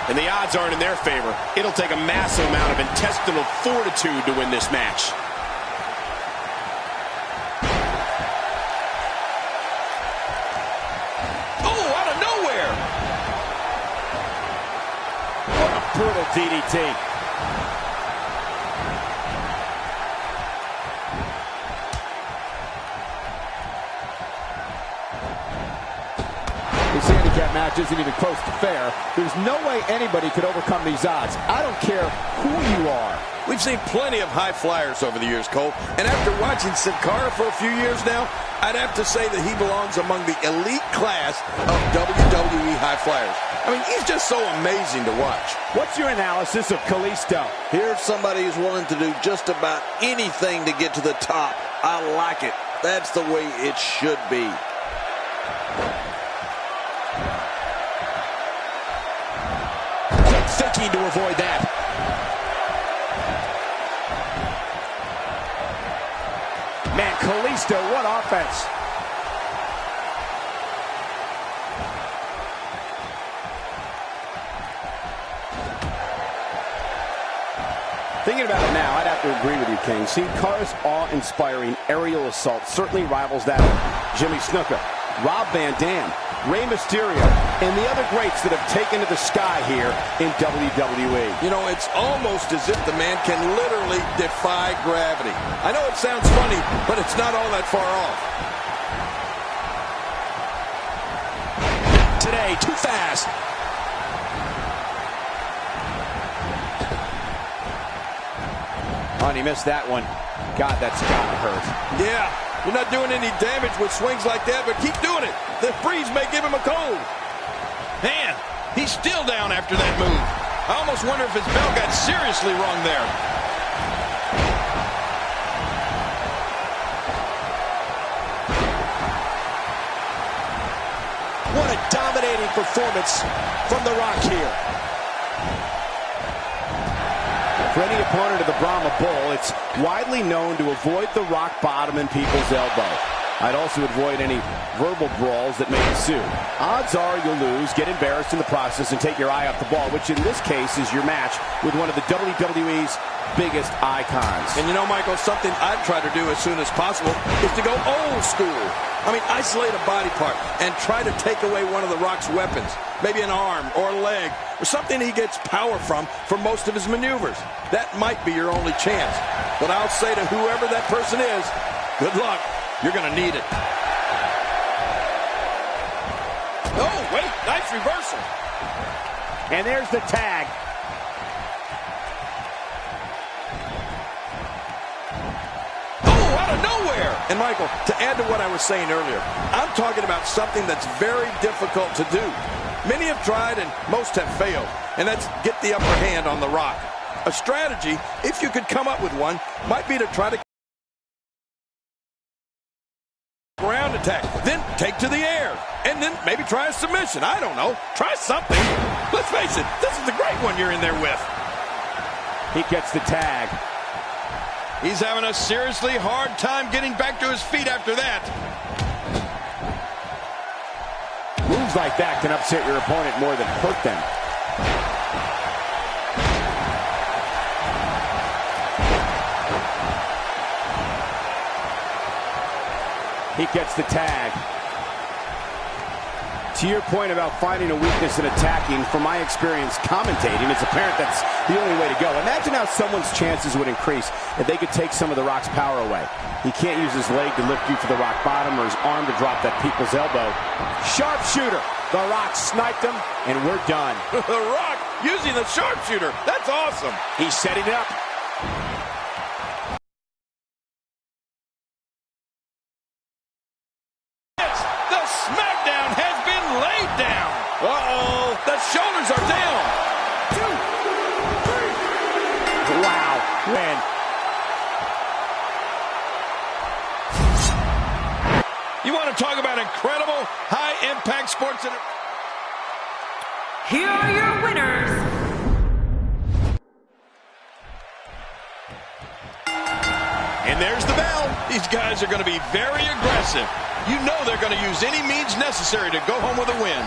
And the odds aren't in their favor. It'll take a massive amount of intestinal fortitude to win this match. Oh, out of nowhere! What a brutal DDT. This handicap match isn't even close to fair. There's no way anybody could overcome these odds. I don't care who you are. We've seen plenty of high flyers over the years, Cole. And after watching Sin Cara for a few years now, I'd have to say that he belongs among the elite class of WWE high flyers. I mean, he's just so amazing to watch. What's your analysis of Kalisto? Here's somebody who's willing to do just about anything to get to the top. I like it. That's the way it should be. Thinking to avoid that. Man, Kalisto, what offense. Thinking about it now, I'd have to agree with you, King. Sin Cara's awe-inspiring aerial assault certainly rivals that of Jimmy Snuka, Rob Van Dam, Rey Mysterio, and the other greats that have taken to the sky here in WWE. You know, it's almost as if the man can literally defy gravity. I know it sounds funny, but it's not all that far off. Today, too fast. Oh, and he missed that one. God, that's gotta hurt. Yeah. You're not doing any damage with swings like that, but keep doing it. The freeze may give him a cold. Man, he's still down after that move. I almost wonder if his bell got seriously wrong there. What a dominating performance from The Rock here. For any opponent of the Brahma Bull, it's widely known to avoid the rock bottom and people's elbow. I'd also avoid any verbal brawls that may ensue. Odds are you'll lose, get embarrassed in the process, and take your eye off the ball, which in this case is your match with one of the WWE's biggest icons. And you know, Michael, something I'd try to do as soon as possible is to go old school. I mean, isolate a body part and try to take away one of the Rock's weapons. Maybe an arm or a leg or something he gets power from for most of his maneuvers. That might be your only chance. But I'll say to whoever that person is, good luck. You're going to need it. Oh, wait, nice reversal. And there's the tag. Oh, out of nowhere. And Michael, to add to what I was saying earlier, I'm talking about something that's very difficult to do. Many have tried and most have failed, and that's get the upper hand on the Rock. A strategy, if you could come up with one, might be to try to ground attack, then take to the air, and then maybe try a submission. I don't know. Try something. Let's face it, this is a great one you're in there with. He gets the tag. He's having a seriously hard time getting back to his feet after that. Moves like that can upset your opponent more than hurt them. He gets the tag. To your point about finding a weakness and attacking, from my experience commentating, it's apparent that's the only way to go. Imagine how someone's chances would increase if they could take some of the Rock's power away. He can't use his leg to lift you for the Rock bottom or his arm to drop that people's elbow. Sharpshooter. The Rock sniped him, and we're done. The Rock using the sharpshooter. That's awesome. He's setting it up. The smackdown has been laid down. Uh-oh. The shoulders are down. 2, 3. Wow. Win. You want to talk about incredible high-impact sports? Here are your winners. And there's the bell. These guys are going to be very aggressive. You know they're going to use any means necessary to go home with a win.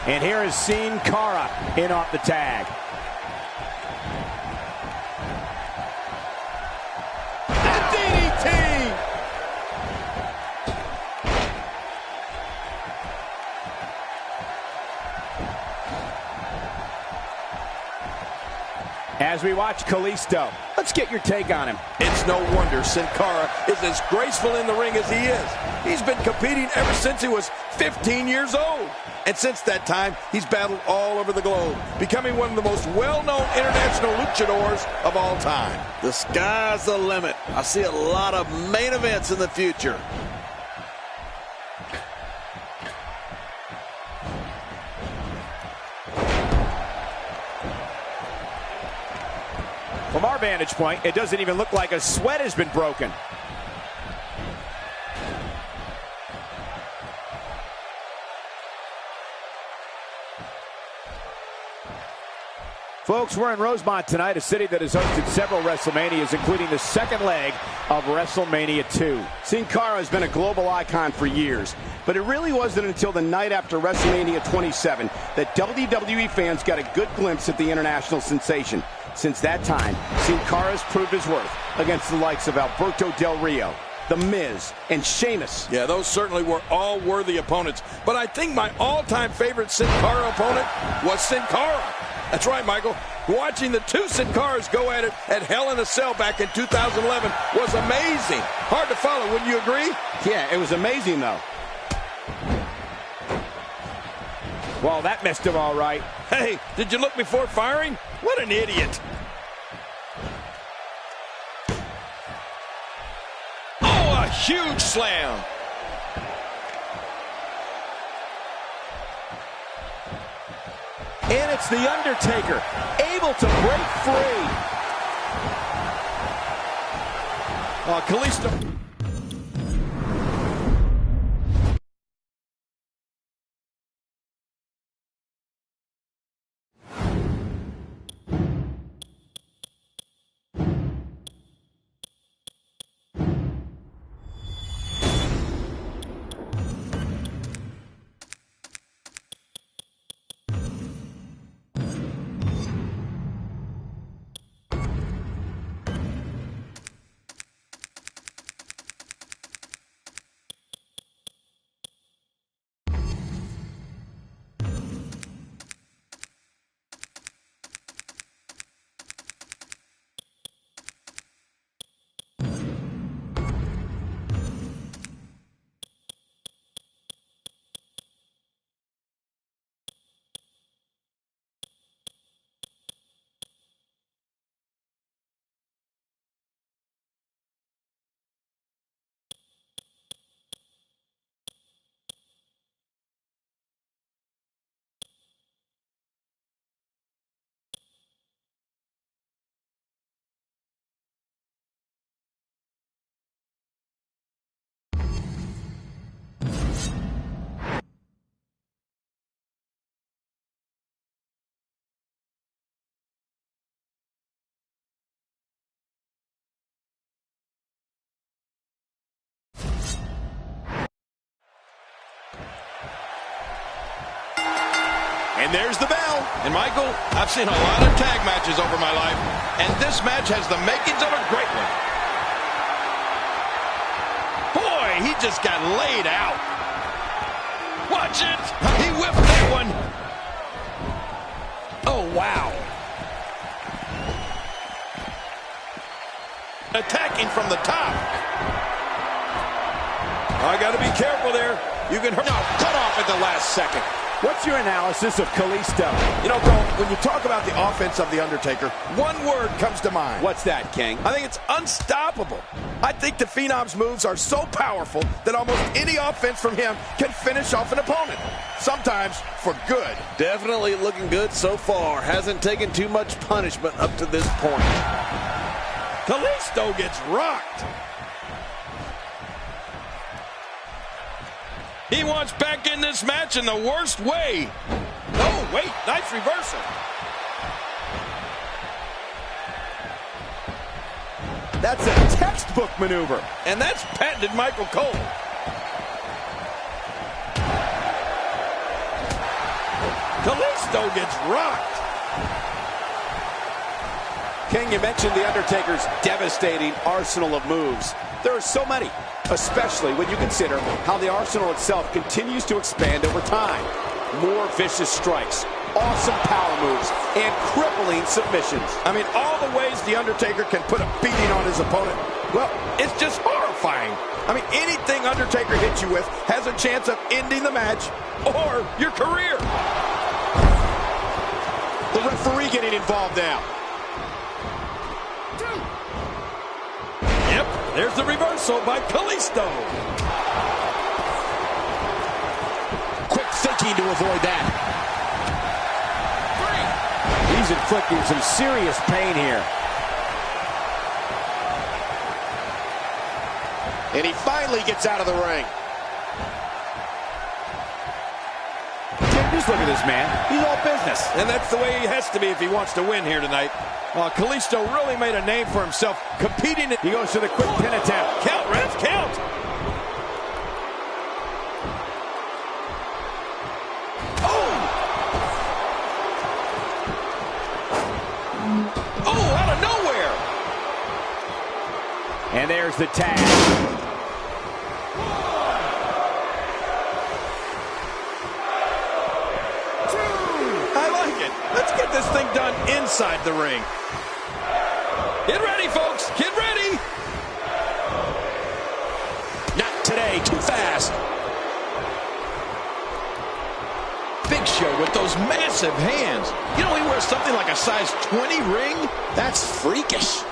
And here is Sin Cara in off the tag. As we watch Kalisto, let's get your take on him. It's no wonder Sin Cara is as graceful in the ring as he is. He's been competing ever since he was 15 years old. And since that time, he's battled all over the globe, becoming one of the most well-known international luchadors of all time. The sky's the limit. I see a lot of main events in the future. From our vantage point, it doesn't even look like a sweat has been broken. Folks, we're in Rosemont tonight, a city that has hosted several WrestleManias, including the second leg of WrestleMania 2. Sin Cara has been a global icon for years, but it really wasn't until the night after WrestleMania 27 that WWE fans got a good glimpse at the international sensation. Since that time, Sin Cara has proved his worth against the likes of Alberto Del Rio, The Miz, and Sheamus. Yeah, those certainly were all worthy opponents, but I think my all-time favorite Sin Cara opponent was Sin Cara. That's right, Michael. Watching the two Sin Caras go at it at Hell in a Cell back in 2011 was amazing. Hard to follow, wouldn't you agree? Yeah, it was amazing, though. Well, that missed him all right. Hey, did you look before firing? What an idiot. Oh, a huge slam. And it's The Undertaker, able to break free. Kalisto. And there's the bell. And Michael, I've seen a lot of tag matches over my life, and this match has the makings of a great one. Boy, he just got laid out. Watch it. He whipped that one. Oh, wow. Attacking from the top. I got to be careful there. You can hurt. No, cut off at the last second. What's your analysis of Kalisto? You know, Cole, when you talk about the offense of The Undertaker, one word comes to mind. What's that, King? I think it's unstoppable. I think the Phenom's moves are so powerful that almost any offense from him can finish off an opponent. Sometimes for good. Definitely looking good so far. Hasn't taken too much punishment up to this point. Kalisto gets rocked. He wants back in this match in the worst way. Oh, wait, nice reversal. That's a textbook maneuver. And that's patented Michael Cole. Kalisto gets rocked. King, you mentioned The Undertaker's devastating arsenal of moves. There are so many, especially when you consider how the arsenal itself continues to expand over time. More vicious strikes, awesome power moves, and crippling submissions. I mean, all the ways The Undertaker can put a beating on his opponent, well, it's just horrifying. I mean, anything Undertaker hits you with has a chance of ending the match or your career. The referee getting involved now. Yep, there's the reversal by Kalisto. Quick thinking to avoid that. He's inflicting some serious pain here. And he finally gets out of the ring. Just look at this man. He's all business. And that's the way he has to be if he wants to win here tonight. Kalisto really made a name for himself competing. He goes to the quick pin attempt. Count, refs, count. Oh! Oh, out of nowhere! And there's the tag. I like it. Let's get this thing done inside the ring. Get ready, folks. Get ready. Not today. Too fast. Big Show with those massive hands. You know, he wears something like a size 20 ring. That's freakish.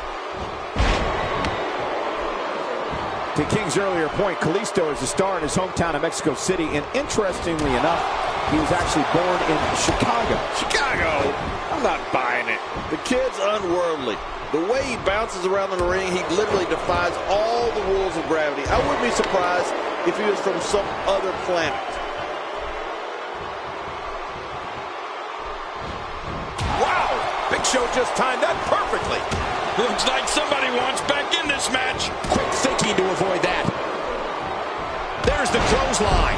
To King's earlier point, Kalisto is a star in his hometown of Mexico City, and interestingly enough, he was actually born in Chicago. Chicago? I'm not buying it. The kid's unworldly. The way he bounces around in the ring, he literally defies all the rules of gravity. I wouldn't be surprised if he was from some other planet. Wow! Big Show just timed that perfectly. Looks like somebody wants back in this match. Quick thinking to avoid that. There's the clothesline.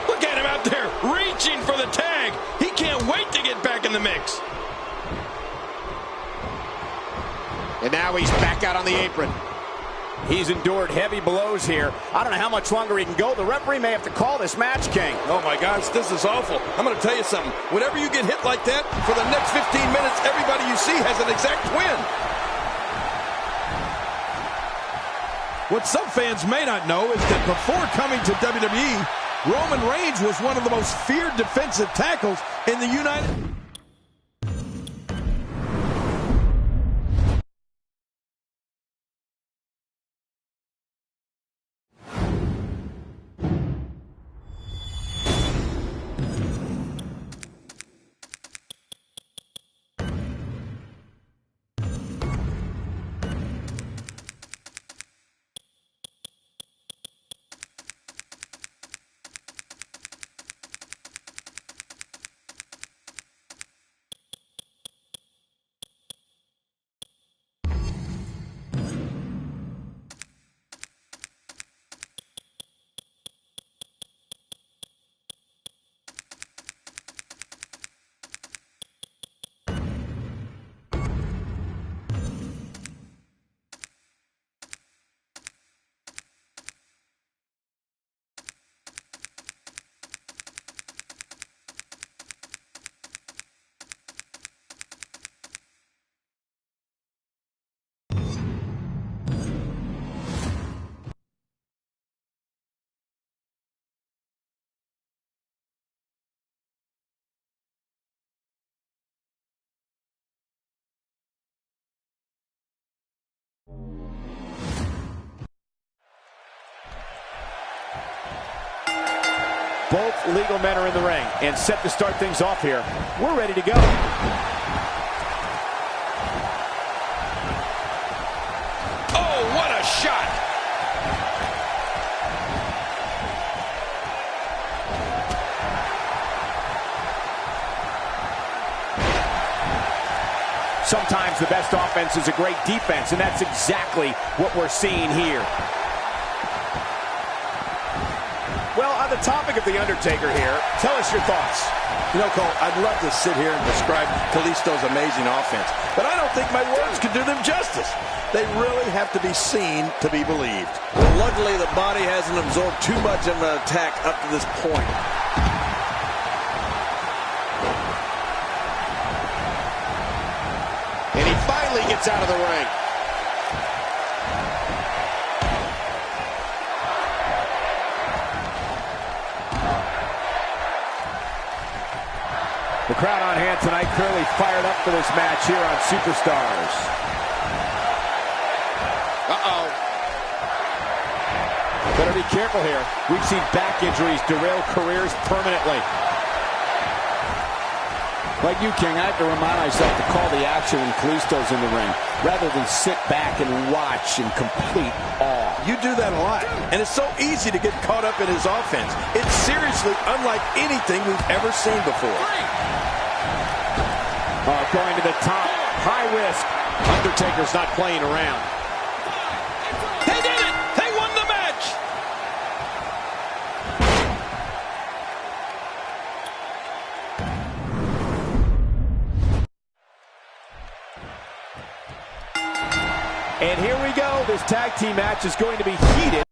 Look at him out there reaching for the tag. He can't wait to get back in the mix. And now he's back out on the apron. He's endured heavy blows here. I don't know how much longer he can go. The referee may have to call this match, King. Oh my gosh, this is awful. I'm going to tell you something. Whenever you get hit like that, for the next 15 minutes, everybody you see has an exact twin. What some fans may not know is that before coming to WWE, Roman Reigns was one of the most feared defensive tackles in the United States. Both legal men are in the ring and set to start things off here. We're ready to go. Oh, what a shot! Sometimes the best offense is a great defense, and that's exactly what we're seeing here. Well, on the topic of The Undertaker here, tell us your thoughts. You know, Cole, I'd love to sit here and describe Kalisto's amazing offense, but I don't think my words could do them justice. They really have to be seen to be believed. Well, luckily, the body hasn't absorbed too much of an attack up to this point. And he finally gets out of the ring. The crowd on hand tonight clearly fired up for this match here on Superstars. Uh-oh. Better be careful here. We've seen back injuries derail careers permanently. Like you, King, I have to remind myself to call the action when Kalisto's in the ring, rather than sit back and watch in complete awe. You do that a lot, and it's so easy to get caught up in his offense. It's seriously unlike anything we've ever seen before. Going to the top, high risk. Undertaker's not playing around. They did it! They won the match! And here we go. This tag team match is going to be heated.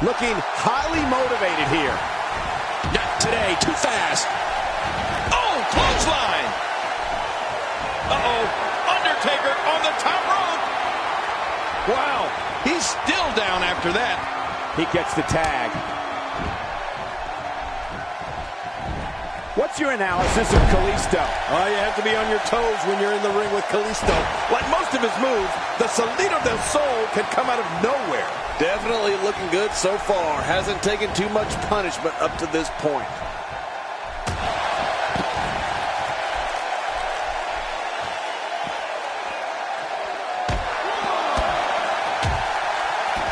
Looking highly motivated here. Not today, too fast. Oh, clothesline! Uh-oh, Undertaker on the top rope! Wow, he's still down after that. He gets the tag. What's your analysis of Kalisto? Oh, you have to be on your toes when you're in the ring with Kalisto. Like most of his moves, the Salida del Sol can come out of nowhere. Definitely looking good so far. Hasn't taken too much punishment up to this point.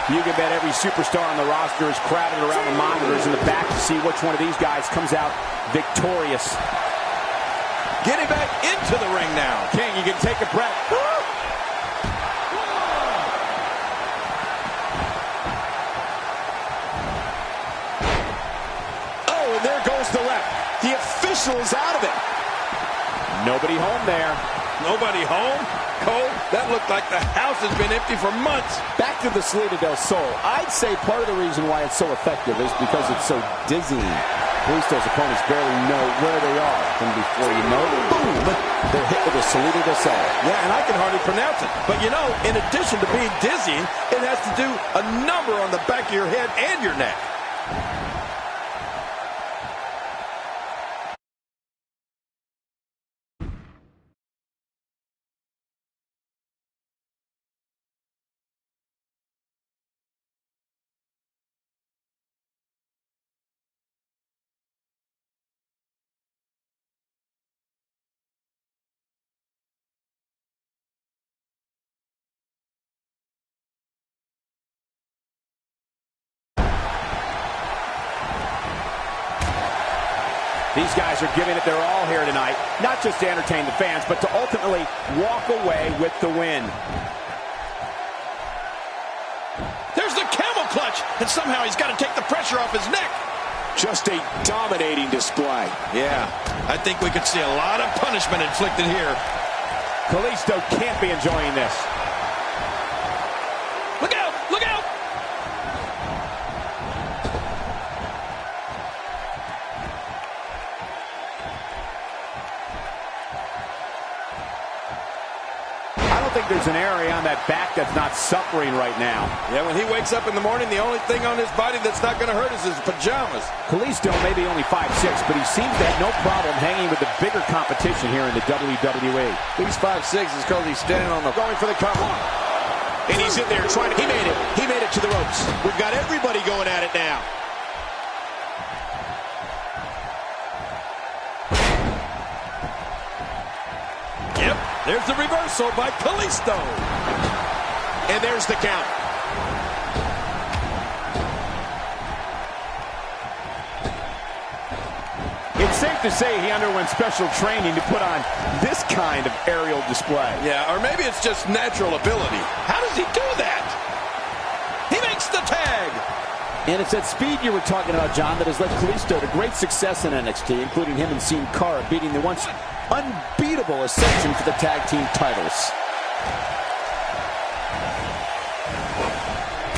You can bet every superstar on the roster is crowded around the monitors in the back to see which one of these guys comes out victorious. Getting back into the ring now. King, you can take a breath. Oh, and there goes the left. The official is out of it. Nobody home there. Nobody home? Cole, that looked like the house has been empty for months. Back to the Salida del Sol. I'd say part of the reason why it's so effective is because it's so dizzying. Kalisto's opponents barely know where they are. And before you know it, boom, they're hit with the Salida del Sol. Yeah, and I can hardly pronounce it. But you know, in addition to being dizzying, it has to do a number on the back of your head and your neck. These guys are giving it their all here tonight, not just to entertain the fans, but to ultimately walk away with the win. There's the camel clutch, and somehow he's got to take the pressure off his neck. Just a dominating display. Yeah, I think we could see a lot of punishment inflicted here. Kalisto can't be enjoying this. Look out! Look out! I don't don't think there's an area on that back that's not suffering right now. Yeah, when he wakes up in the morning, the only thing on his body that's not going to hurt is his pajamas. Kalisto may be only 5'6", but he seems to have no problem hanging with the bigger competition here in the WWE. He's 5'6" is because he's standing on the... Going for the cover. And he's in there trying to... He made it. He made it to the ropes. We've got everybody going at it now. Yep, there's the reversal by Kalisto. And there's the count. It's safe to say he underwent special training to put on this kind of aerial display. Yeah, or maybe it's just natural ability. How does he do that? He makes the tag. And it's that speed you were talking about, John, that has led Kalisto to great success in NXT, including him and Sin Cara beating the once unbeatable Ascension for the tag team titles.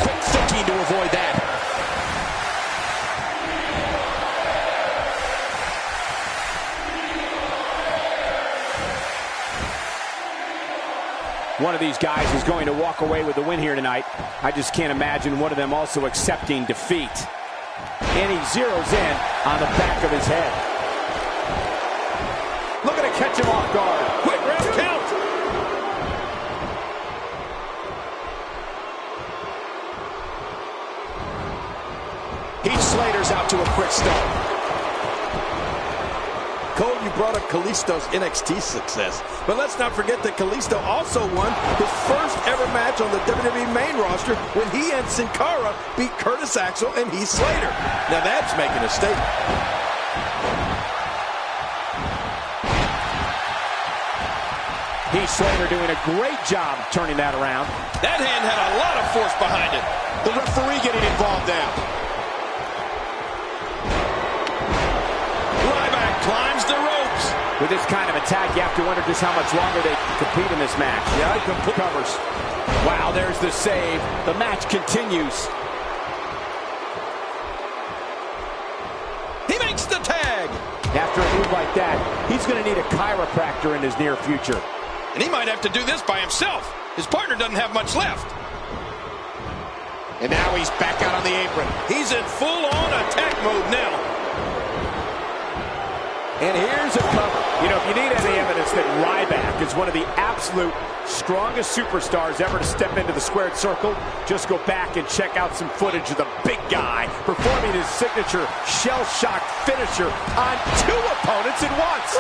Quick thinking to avoid that. One of these guys is going to walk away with the win here tonight. I just can't imagine one of them also accepting defeat. And he zeroes in on the back of his head. Looking to catch him off guard. Quick round count. Heath Slater's out to a quick start. Cole, you brought up Kalisto's NXT success. But let's not forget that Kalisto also won his first ever match on the WWE main roster when he and Sin Cara beat Curtis Axel and Heath Slater. Now that's making a statement. Heath Slater doing a great job turning that around. That hand had a lot of force behind it. The referee getting involved now. Ryback climbs the ropes. With this kind of attack, you have to wonder just how much longer they can compete in this match. Yeah, he covers. Wow, there's the save. The match continues. He makes the tag. After a move like that, he's going to need a chiropractor in his near future. And he might have to do this by himself. His partner doesn't have much left. And now he's back out on the apron. He's in full-on attack mode now. And here's a cover. You know, if you need any evidence that Ryback is one of the absolute strongest superstars ever to step into the squared circle, just go back and check out some footage of the big guy performing his signature shell-shock finisher on two opponents at once.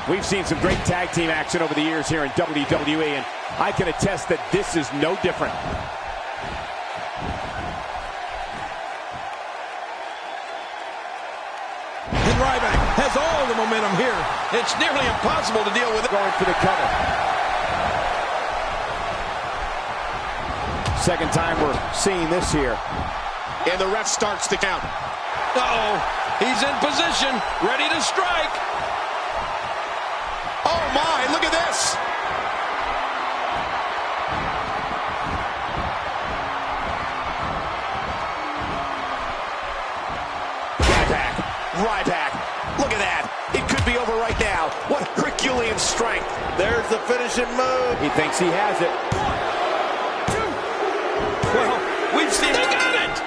We've seen some great tag team action over the years here in WWE, and I can attest that this is no different. And Ryback has all the momentum here. It's nearly impossible to deal with it. Going for the cover. Second time we're seeing this here. And the ref starts the count. Uh-oh. He's in position, ready to strike. Oh my, look at this. Ryback, look at that. It could be over right now. What Herculean strength. There's the finishing move. He thinks he has it. Well, we've seen it. They got it.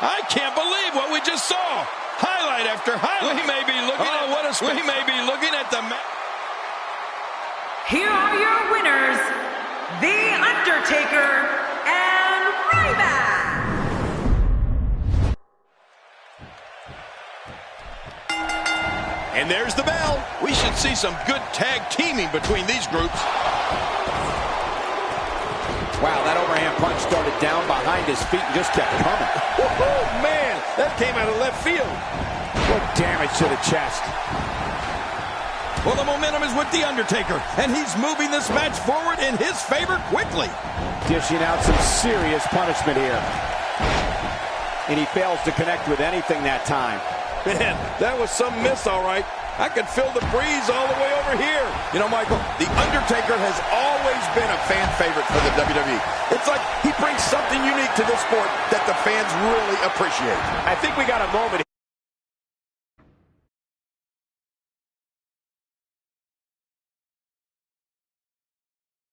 I can't believe what we just saw. Highlight after highlight. We may be looking at what a we may be looking at the Here are your winners, The Undertaker and Ryback. And there's the bell. We should see some good tag teaming between these groups. Wow, that overhand punch started down behind his feet and just kept coming. Woohoo, man, that came out of left field. What damage to the chest. Well, the momentum is with The Undertaker, and he's moving this match forward in his favor quickly. Dishing out some serious punishment here. And he fails to connect with anything that time. Man, that was some miss, all right. I can feel the breeze all the way over here. You know, Michael, The Undertaker has always been a fan favorite for the WWE. It's like he brings something unique to this sport that the fans really appreciate. I think we got a moment